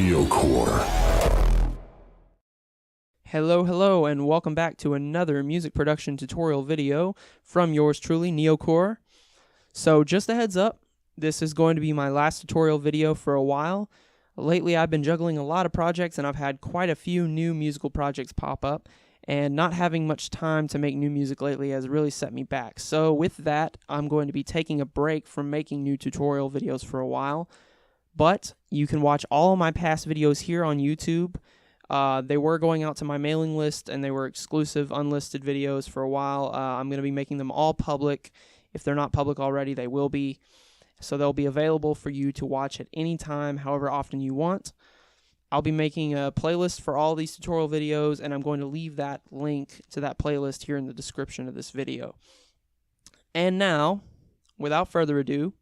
NeoQor. Hello, and welcome back to another music production tutorial video from yours truly, NeoQor. So just a heads up, this is going to be my last tutorial video for a while. Lately I've been juggling a lot of projects and I've had quite a few new musical projects pop up, and not having much time to make new music lately has really set me back. So with that, I'm going to be taking a break from making new tutorial videos for a while, but you can watch all of my past videos here on YouTube. They were going out to my mailing list, and they were exclusive, unlisted videos for a while. I'm going to be making them all public. If they're not public already, they will be. So they'll be available for you to watch at any time, however often you want. I'll be making a playlist for all these tutorial videos, and I'm going to leave that link to that playlist here in the description of this video. And now, without further ado,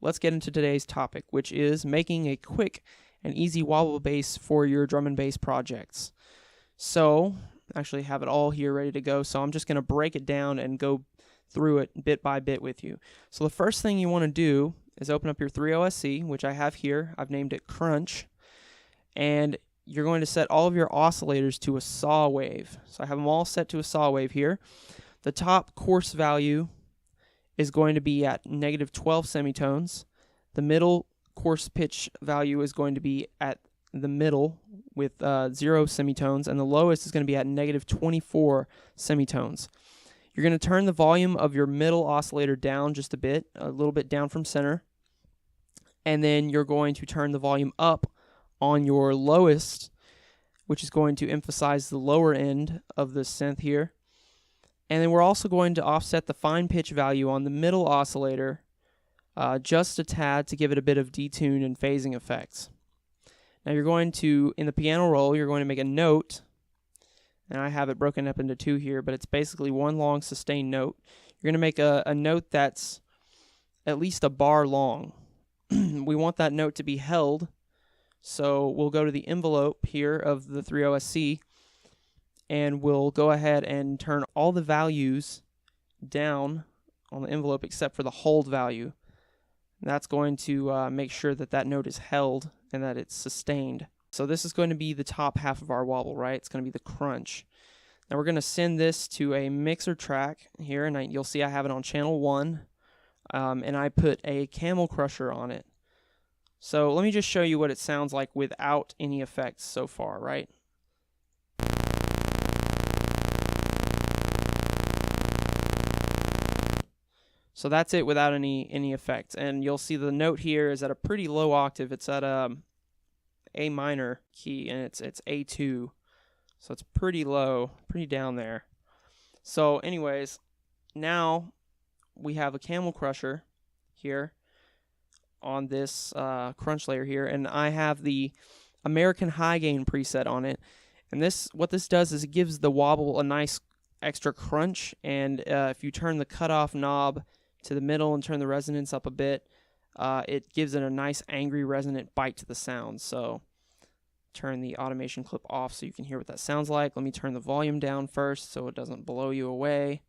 let's get into today's topic, which is making a quick and easy wobble bass for your drum and bass projects. So, I actually have it all here ready to go, so I'm just going to break it down and go through it bit by bit with you. So the first thing you want to do is open up your 3OSC, which I have here. I've named it Crunch, and you're going to set all of your oscillators to a saw wave. So I have them all set to a saw wave here. The top coarse value is going to be at -12 semitones. The middle coarse pitch value is going to be at the middle with 0 semitones, and the lowest is going to be at -24 semitones. You're going to turn the volume of your middle oscillator down just a little bit down from center, and then you're going to turn the volume up on your lowest, which is going to emphasize the lower end of the synth here. And then we're also going to offset the fine pitch value on the middle oscillator just a tad to give it a bit of detune and phasing effects. Now you're going to, in the piano roll, you're going to make a note, and I have it broken up into two here, but it's basically one long sustained note. You're going to make a note that's at least a bar long. We want that note to be held, so we'll go to the envelope here of the 3OSC, and we'll go ahead and turn all the values down on the envelope except for the hold value. That's going to make sure that that note is held and that it's sustained. So this is going to be the top half of our wobble, right? It's going to be the crunch. Now we're going to send this to a mixer track here, and you'll see I have it on channel 1, and I put a camel crusher on it. So let me just show you what it sounds like without any effects so far, right? So that's it without any effects, and you'll see the note here is at a pretty low octave. It's at A minor key, and it's A2, so it's pretty low, pretty down there. So anyways, now we have a camel crusher here on this crunch layer here, and I have the American high gain preset on it. And what this does is it gives the wobble a nice extra crunch, and if you turn the cutoff knob to the middle and turn the resonance up a bit, it gives it a nice angry resonant bite to the sound. So turn the automation clip off so you can hear what that sounds like. Let me turn the volume down first so it doesn't blow you away.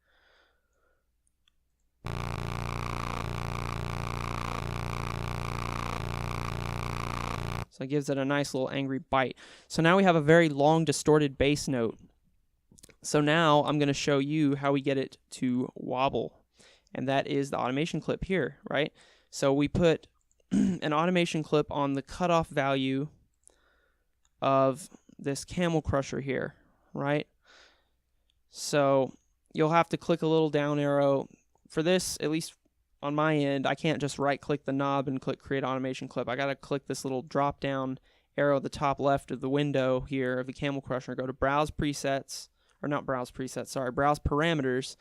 So it gives it a nice little angry bite. So now we have a very long distorted bass note. So now I'm going to show you how we get it to wobble. And that is the automation clip here, right? So we put an automation clip on the cutoff value of this camel crusher here, right? So you'll have to click a little down arrow. For this, at least on my end, I can't just right-click the knob and click Create Automation Clip. I got to click this little drop-down arrow at the top left of the window here of the camel crusher, go to Browse Presets, or not Browse Presets, sorry, Browse Parameters,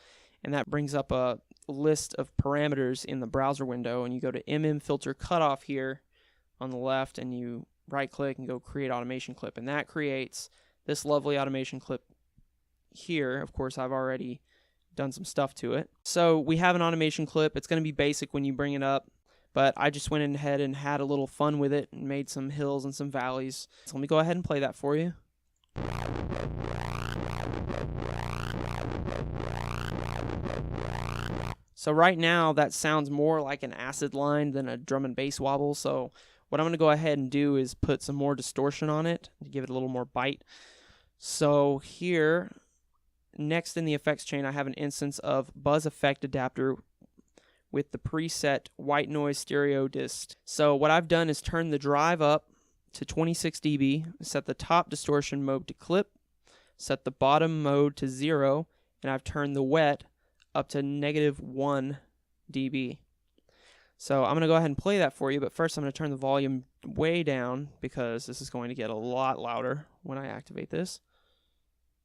and that brings up a list of parameters in the browser window, and you go to Filter Cutoff here on the left, and you right-click and go Create Automation Clip, and that creates this lovely automation clip here. Of course, I've already done some stuff to it. So we have an automation clip. It's going to be basic when you bring it up, but I just went ahead and had a little fun with it and made some hills and some valleys. So let me go ahead and play that for you. So right now that sounds more like an acid line than a drum and bass wobble, so What I'm going to go ahead and do is put some more distortion on it to give it a little more bite. So here, next in the effects chain, I have an instance of Buzz Effect Adapter with the preset White Noise Stereo Disc. So what I've done is turn the drive up to 26 dB, set the top distortion mode to clip, set the bottom mode to 0, and I've turned the wet up to -1 dB. So I'm going to go ahead and play that for you, but first I'm going to turn the volume way down because this is going to get a lot louder when I activate this.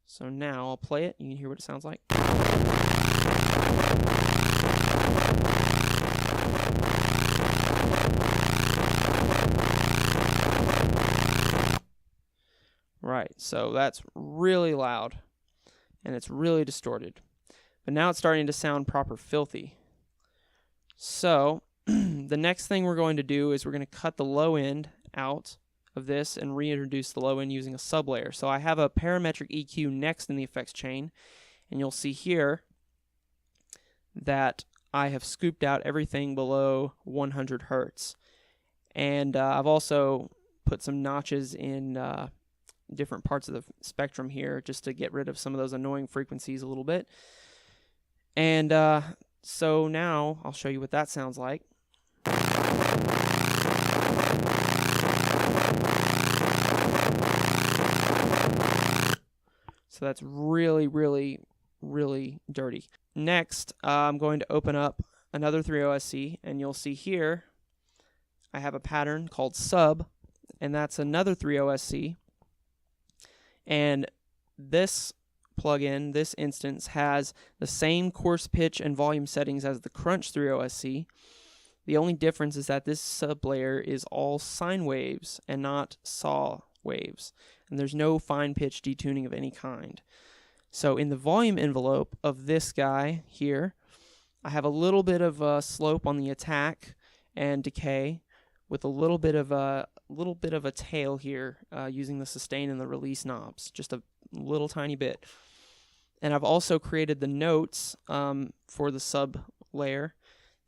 So now I'll play it. You can hear what it sounds like. Right, so that's really loud and it's really distorted. But now it's starting to sound proper filthy. So the next thing we're going to do is we're going to cut the low end out of this and reintroduce the low end using a sublayer. So I have a parametric EQ next in the effects chain, and you'll see here that I have scooped out everything below 100 Hertz. And I've also put some notches in different parts of the spectrum here just to get rid of some of those annoying frequencies a little bit. And so now I'll show you what that sounds like. So that's really, really, really dirty. Next, I'm going to open up another 3OSC, and you'll see here I have a pattern called sub, and that's another 3OSC. And this plugin, this instance, has the same coarse pitch and volume settings as the Crunch 3OSC. The only difference is that this sublayer is all sine waves and not saw waves, and there's no fine pitch detuning of any kind. So in the volume envelope of this guy here, I have a little bit of a slope on the attack and decay, with a little bit of a tail here using the sustain and the release knobs, just a little tiny bit. And I've also created the notes for the sub layer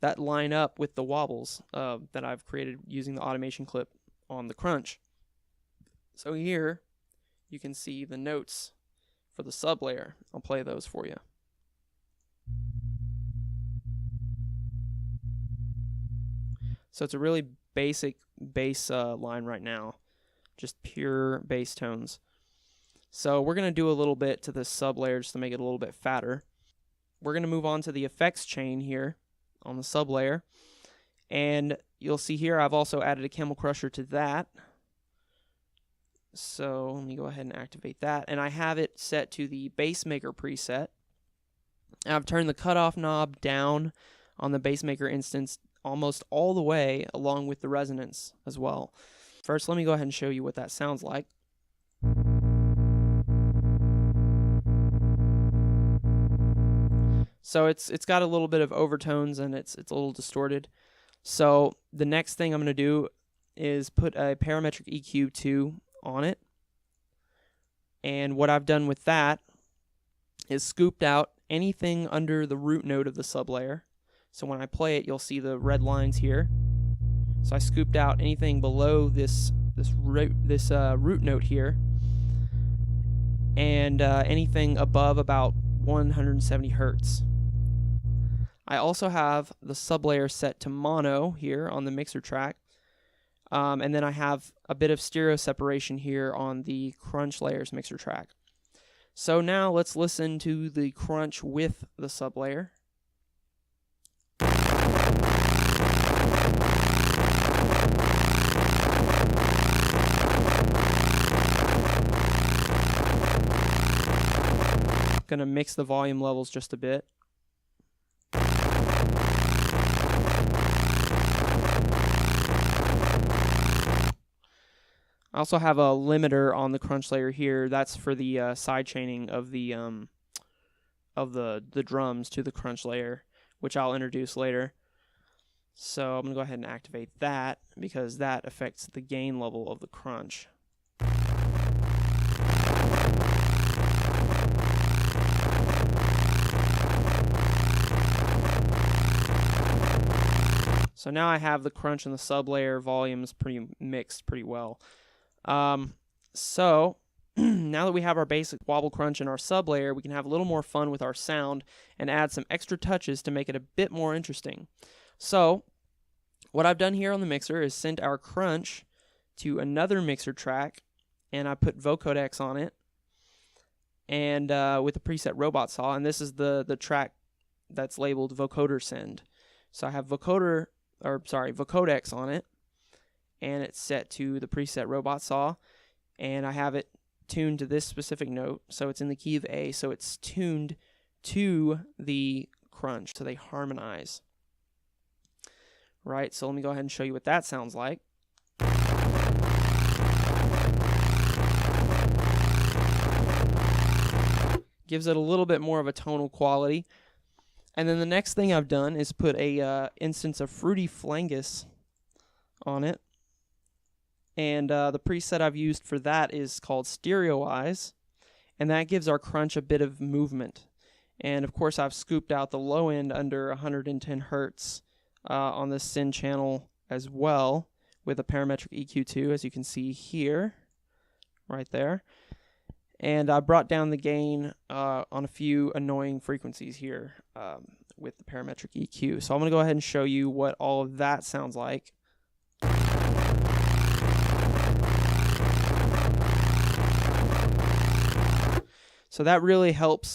that line up with the wobbles that I've created using the automation clip on the Crunch. So here you can see the notes for the sub layer. I'll play those for you. So it's a really basic bass line right now, just pure bass tones. So we're going to do a little bit to this sub layer just to make it a little bit fatter. We're going to move on to the effects chain here on the sub layer, and you'll see here I've also added a Camel Crusher to that. So let me go ahead and activate that, and I have it set to the Bass Maker preset. And I've turned the cutoff knob down on the Bass Maker instance almost all the way, along with the resonance as well. First, let me go ahead and show you what that sounds like. So it's got a little bit of overtones and it's a little distorted. So the next thing I'm going to do is put a parametric EQ2 on it. And what I've done with that is scooped out anything under the root note of the sublayer. So when I play it, you'll see the red lines here. So I scooped out anything below this root note here, and anything above about 170 Hertz. I also have the sublayer set to mono here on the mixer track, and then I have a bit of stereo separation here on the Crunch layers mixer track. So now let's listen to the Crunch with the sublayer. Going to mix the volume levels just a bit. I also have a limiter on the Crunch layer here. That's for the side chaining of the drums to the Crunch layer, which I'll introduce later. So I'm going to go ahead and activate that because that affects the gain level of the Crunch. So So now I have the crunch and the sublayer volumes pretty mixed pretty well. So now that we have our basic wobble crunch and our sublayer, we can have a little more fun with our sound and add some extra touches to make it a bit more interesting. So what I've done here on the mixer is sent our crunch to another mixer track, and I put vocodecs on it, and with the preset robot saw, and this is the track that's labeled vocoder send. So I have vocodecs on it, and it's set to the preset robot saw, and I have it tuned to this specific note, so it's in the key of A, so it's tuned to the crunch, so they harmonize. Right, so let me go ahead and show you what that sounds like. Gives it a little bit more of a tonal quality. And then the next thing I've done is put a instance of Fruity Flangus on it. And the preset I've used for that is called Stereoize, and that gives our crunch a bit of movement. And of course I've scooped out the low end under 110 Hertz on this send channel as well with a parametric EQ2, as you can see here, right there. And I brought down the gain on a few annoying frequencies here with the parametric EQ. So I'm going to go ahead and show you what all of that sounds like. So that really helps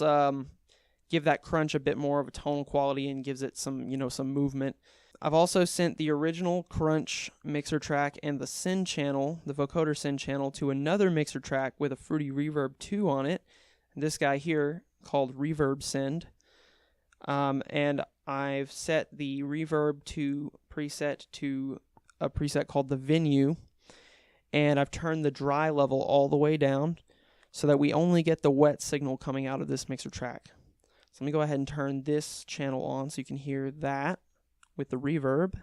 give that crunch a bit more of a tonal quality and gives it some, some movement. I've also sent the original crunch mixer track and the send channel, the vocoder send channel, to another mixer track with a Fruity Reverb 2 on it. This guy here called Reverb Send. And I've set the Reverb 2 preset to a preset called the Venue. And I've turned the dry level all the way down so that we only get the wet signal coming out of this mixer track. So let me go ahead and turn this channel on so you can hear that with the reverb.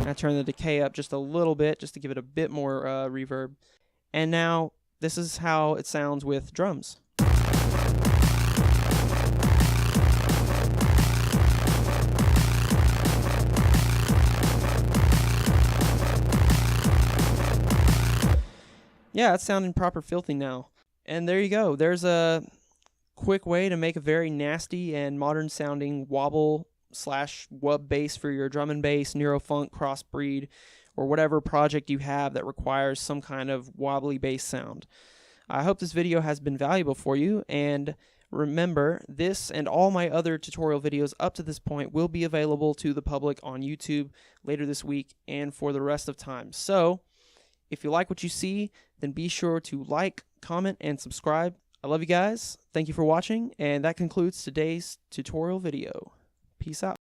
I turn the decay up just a little bit just to give it a bit more reverb. And now this is how it sounds with drums. Yeah, it's sounding proper filthy now. And there you go. There's a quick way to make a very nasty and modern sounding wobble / wub bass for your drum and bass, neurofunk, crossbreed, or whatever project you have that requires some kind of wobbly bass sound. I hope this video has been valuable for you, and remember, this and all my other tutorial videos up to this point will be available to the public on YouTube later this week and for the rest of time. So, if you like what you see, then be sure to like, comment, and subscribe. I love you guys. Thank you for watching, and that concludes today's tutorial video. Peace out.